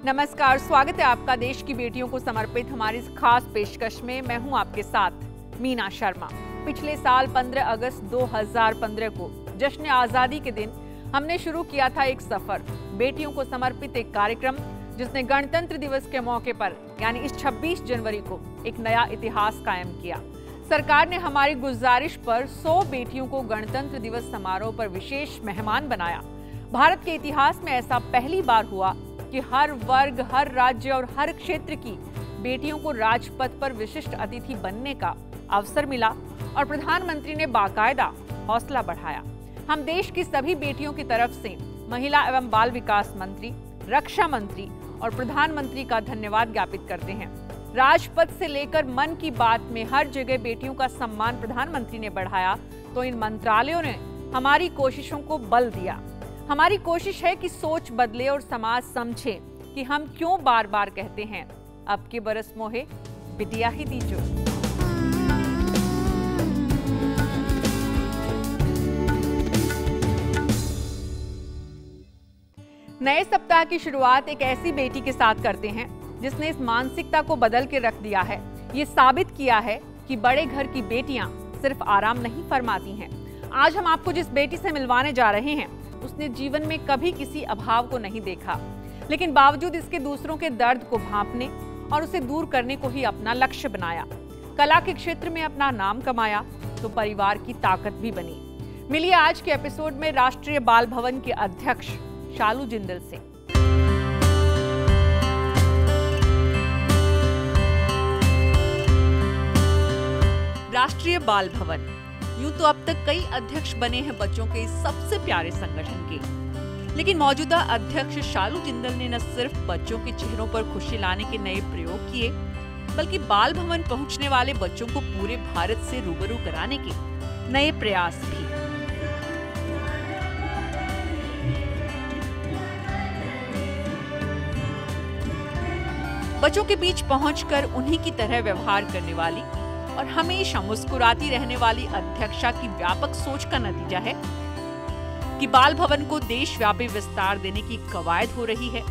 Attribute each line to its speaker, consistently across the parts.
Speaker 1: नमस्कार, स्वागत है आपका देश की बेटियों को समर्पित हमारी इस खास पेशकश में। मैं हूं आपके साथ मीना शर्मा। पिछले साल 15 अगस्त 2015 को जश्न आज़ादी के दिन हमने शुरू किया था एक सफर, बेटियों को समर्पित एक कार्यक्रम जिसने गणतंत्र दिवस के मौके पर यानी इस 26 जनवरी को एक नया इतिहास कायम किया। सरकार ने हमारी गुजारिश पर 100 बेटियों को गणतंत्र दिवस समारोह पर विशेष मेहमान बनाया। भारत के इतिहास में ऐसा पहली बार हुआ कि हर वर्ग, हर राज्य और हर क्षेत्र की बेटियों को राजपथ पर विशिष्ट अतिथि बनने का अवसर मिला और प्रधानमंत्री ने बाकायदा हौसला बढ़ाया। हम देश की सभी बेटियों की तरफ से महिला एवं बाल विकास मंत्री, रक्षा मंत्री और प्रधानमंत्री का धन्यवाद ज्ञापित करते हैं। राजपथ से लेकर मन की बात में हर जगह बेटियों का सम्मान प्रधानमंत्री ने बढ़ाया तो इन मंत्रालयों ने हमारी कोशिशों को बल दिया। हमारी कोशिश है कि सोच बदले और समाज समझे कि हम क्यों बार बार कहते हैं अब के बरस मोहे बिटिया ही दीजो। नए सप्ताह की शुरुआत एक ऐसी बेटी के साथ करते हैं जिसने इस मानसिकता को बदल के रख दिया है। ये साबित किया है कि बड़े घर की बेटियां सिर्फ आराम नहीं फरमाती हैं। आज हम आपको जिस बेटी से मिलवाने जा रहे हैं उसने जीवन में कभी किसी अभाव को नहीं देखा, लेकिन बावजूद इसके दूसरों के दर्द को भांपने और उसे दूर करने को ही अपना लक्ष्य बनाया। कला के क्षेत्र में अपना नाम कमाया तो परिवार की ताकत भी बनी। मिलिए आज के एपिसोड में राष्ट्रीय बाल भवन के अध्यक्ष शालू जिंदल से। राष्ट्रीय बाल भवन यूं तो अब तक कई अध्यक्ष बने हैं बच्चों के इस सबसे प्यारे संगठन के, लेकिन मौजूदा अध्यक्ष शालू जिंदल ने न सिर्फ बच्चों के चेहरों पर खुशी लाने के नए प्रयोग किए, बल्कि बाल भवन पहुंचने वाले बच्चों को पूरे भारत से रूबरू कराने के नए प्रयास भी। बच्चों के बीच पहुंचकर उन्हीं की तरह व्यवहार करने वाली और हमेशा मुस्कुराती रहने वाली अध्यक्षा की व्यापक सोच का नतीजा है कि बाल भवन को देशव्यापी विस्तार देने की कवायद हो रही है,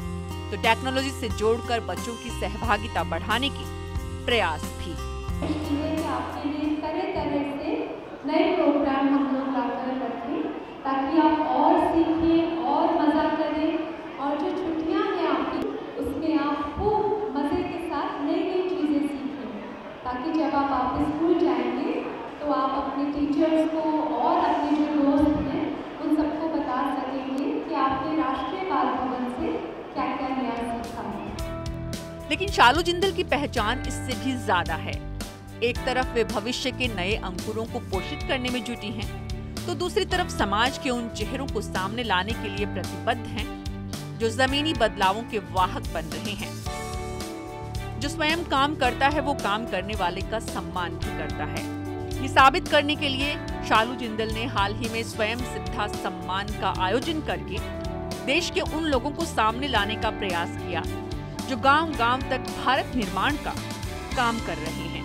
Speaker 1: तो टेक्नोलॉजी से जोड़कर बच्चों की सहभागिता बढ़ाने के प्रयास भी।
Speaker 2: आपके लिए तरह-तरह से नए प्रोग्राम हम लोग लाकर रखें ताकि आप और सीखें और मजा करें और जो छुट्टियां हैं आपकी उसमें आप खूब मजे के साथ नई-नई चीजें सीखें, ताकि जब आप वापस स्कूल जाएंगे तो आप अपने टीचर्स को और अपने जो दोस्त हैं उन सबको बता सकेंगे कि आपने राष्ट्रीय बाल भवन से क्या-क्या नया सीखा है।
Speaker 1: लेकिन शालू जिंदल की पहचान इससे भी ज्यादा है। एक तरफ वे भविष्य के नए अंकुरों को पोषित करने में जुटी हैं, तो दूसरी तरफ समाज के उन चेहरों को सामने लाने के लिए प्रतिबद्ध हैं जो जमीनी बदलावों के वाहक बन रहे हैं। जो स्वयं काम करता है वो काम करने वाले का सम्मान भी करता है। ये साबित करने के लिए शालू जिंदल ने हाल ही में स्वयं सिद्धा सम्मान का आयोजन करके देश के उन लोगों को सामने लाने का प्रयास किया जो गांव-गांव तक भारत निर्माण का काम कर रहे हैं।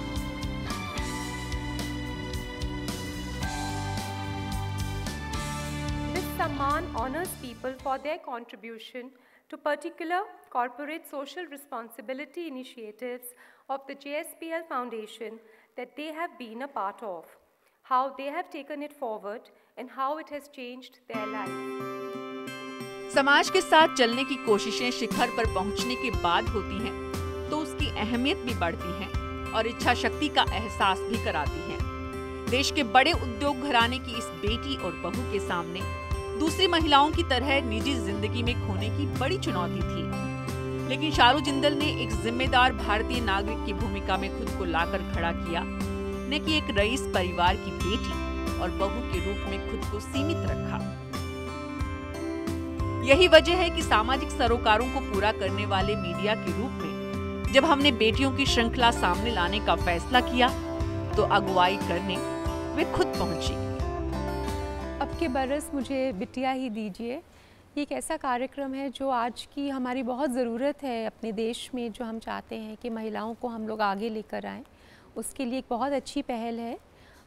Speaker 3: This सम्मान honors people for their contribution to particular corporate social responsibility initiatives of the JSPL Foundation that they have been a part of, how they have taken it forward and how it has changed their lives.
Speaker 1: समाज के साथ चलने की कोशिशें शिखर पर पहुंचने के बाद होती हैं, तो उसकी अहमियत भी बढ़ती है और इच्छा शक्ति का एहसास भी कराती है। देश के बड़े उद्योग घराने की इस बेटी और बहू के सामने दूसरी महिलाओं की तरह निजी जिंदगी में खोने की बड़ी चुनौती थी, लेकिन शालू जिंदल ने एक जिम्मेदार भारतीय नागरिक की भूमिका में खुद को लाकर खड़ा किया, न कि एक रईस परिवार की बेटी और बहू के रूप में खुद को सीमित रखा। यही वजह है कि सामाजिक सरोकारों को पूरा करने वाले मीडिया के रूप में जब हमने बेटियों की श्रृंखला सामने लाने का फैसला किया तो अगुवाई करने वे खुद पहुंची।
Speaker 3: अब के बरस मुझे बिटिया ही दीजिए, ये एक ऐसा कार्यक्रम है जो आज की हमारी बहुत ज़रूरत है अपने देश में, जो हम चाहते हैं कि महिलाओं को हम लोग आगे लेकर आएँ। उसके लिए एक बहुत अच्छी पहल है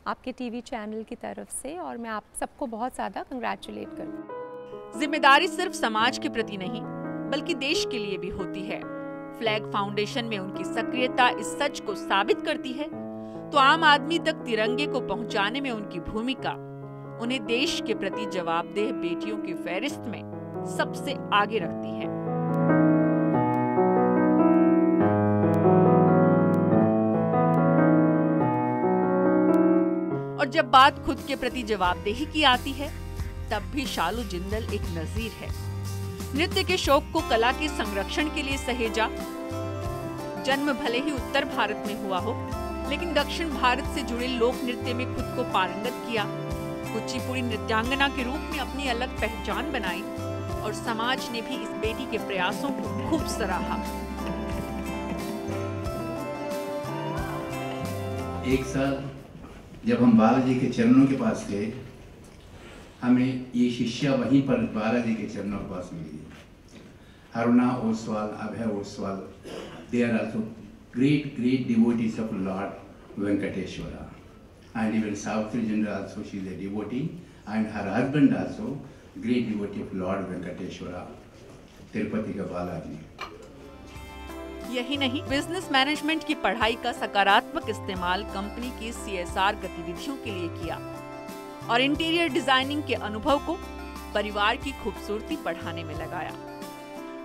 Speaker 3: आपके टीवी चैनल की तरफ से और मैं आप सबको बहुत ज़्यादा कंग्रेचुलेट करूँ।
Speaker 1: जिम्मेदारी सिर्फ समाज के प्रति नहीं बल्कि देश के लिए भी होती है। फ्लैग फाउंडेशन में उनकी सक्रियता इस सच को साबित करती है तो आम आदमी तक तिरंगे को पहुंचाने में उनकी भूमिका उन्हें देश के प्रति जवाबदेह बेटियों की फहरिस्त में सबसे आगे रखती है। और जब बात खुद के प्रति जवाबदेही की आती है तब भी शालू जिंदल एक नजीर है। नृत्य के शौक को कला के संरक्षण के लिए सहेजा। जन्म भले ही उत्तर भारत में हुआ हो, लेकिन दक्षिण भारत से जुड़े लोक नृत्य में खुद को पारंगत किया। कुचिपुड़ी नृत्यांगना के रूप में अपनी अलग पहचान बनाई और समाज ने भी इस बेटी के प्रयासों को खूब सराहा।
Speaker 4: एक साल जब हम बालाजी के चरणों के पास गए, हमें ये शिष्या वहीं पर बालाजी के चरणों के पास मिली। अरुणा ओसवाल, अभय Oswal, they are also great devotees of Lord Venkateshwara. And even Savitri Jindal also, she is a devotee, and her husband also great devotee of Lord Venkateshwara, Tirupati का बालाजी।
Speaker 1: यही नहीं, बिजनेस मैनेजमेंट की पढ़ाई का सकारात्मक इस्तेमाल कंपनी की CSR गतिविधियों के लिए किया और इंटीरियर डिजाइनिंग के अनुभव को परिवार की खूबसूरती बढ़ाने में लगाया।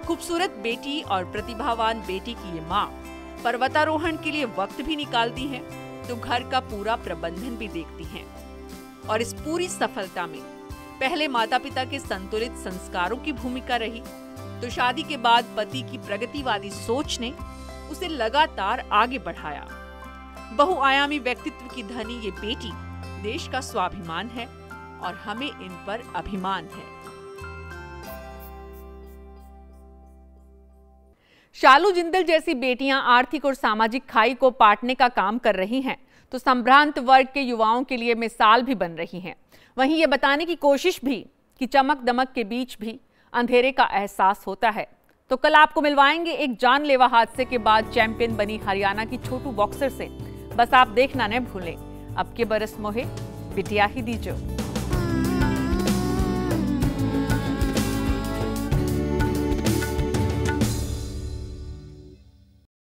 Speaker 1: खूबसूरत बेटी और प्रतिभावान बेटी की ये माँ पर्वतारोहण के लिए वक्त भी निकालती हैं तो घर का पूरा प्रबंधन भी देखती हैं। और इस पूरी सफलता में पहले माता पिता के संतुलित संस्कारों की भूमिका रही तो शादी के बाद पति की प्रगतिवादी सोच ने उसे लगातार आगे बढ़ाया। बहुआयामी व्यक्तित्व की धनी ये बेटी देश का स्वाभिमान है और हमें इन पर अभिमान है। शालू जिंदल जैसी बेटियां आर्थिक और सामाजिक खाई को पाटने का काम कर रही हैं तो संभ्रांत वर्ग के युवाओं के लिए मिसाल भी बन रही हैं। वहीं ये बताने की कोशिश भी कि चमक दमक के बीच भी अंधेरे का एहसास होता है। तो कल आपको मिलवाएंगे एक जानलेवा हादसे के बाद चैंपियन बनी हरियाणा की छोटू बॉक्सर से। बस आप देखना न भूलें। अब के बरस मोहे बिटिया ही दीजो।